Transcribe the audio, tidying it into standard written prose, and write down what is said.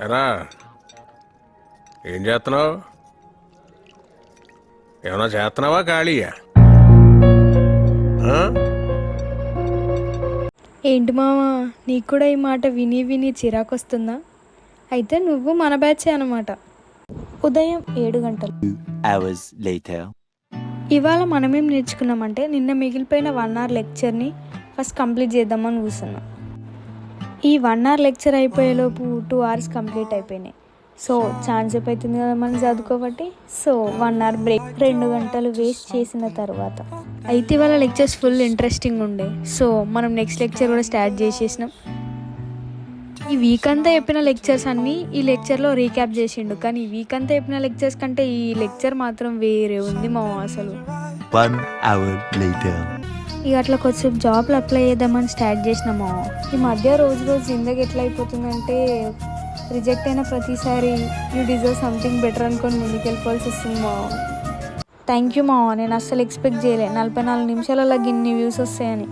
ఎరా ఏం చేస్తున్నావు? ఏమన్నా చేస్తున్నావా ఖాళీయా? ఆ? ఏంటి మావా, నీకు కూడా ఈ మాట విని విని చిరాకొస్తుందా? అయితే నువ్వు మన బ్యాచే అనమాట. ఉదయం 7 గంటలు. hours later. ఇవాళ మనమేం నేర్చుకున్నామంటే, నిన్న మిగిలిపోయిన 1 hour లెక్చర్ని ఫస్ట్ కంప్లీట్ చేద్దామని కూర్చున్నాం. ఈ 1 hour లెక్చర్ అయిపోయేలోపు 2 hours కంప్లీట్ అయిపోయినాయి. సో ఛాన్స్ అవుతుంది కదా మనం చదువుకోబట్టి. సో 1 hour బ్రేక్, 2 గంటలు వేస్ట్ చేసిన తర్వాత అయితే ఇవాళ లెక్చర్స్ ఫుల్ ఇంట్రెస్టింగ్ ఉండే. సో మనం నెక్స్ట్ లెక్చర్ కూడా స్టార్ట్ చేసేసినాం. ఈ వీక్ అంతా చెప్పిన లెక్చర్స్ అన్నీ ఈ లెక్చర్లో రీక్యాప్ చేసిండు. కానీ ఈ వీక్ అంతా చెప్పిన లెక్చర్స్ కంటే ఈ లెక్చర్ మాత్రం వేరే ఉంది మా అసలు. 1 hour later. ఇక అట్లా కొంచెం జాబ్లు అప్లై చేద్దామని స్టార్ట్ చేసినాము. ఈ మధ్య రోజు రోజు జిందగీ ఎట్లా అయిపోతుందంటే, రిజెక్ట్ అయిన ప్రతిసారి యూ డిజర్వ్ సంథింగ్ బెటర్ అనుకొని ముందుకెళ్ళిపోవాల్సి వస్తుంది మా. థ్యాంక్ యూ మా, నేను అస్సలు ఎక్స్పెక్ట్ చేయలే 44 నిమిషాలలో గిన్ని వ్యూస్ వస్తాయని.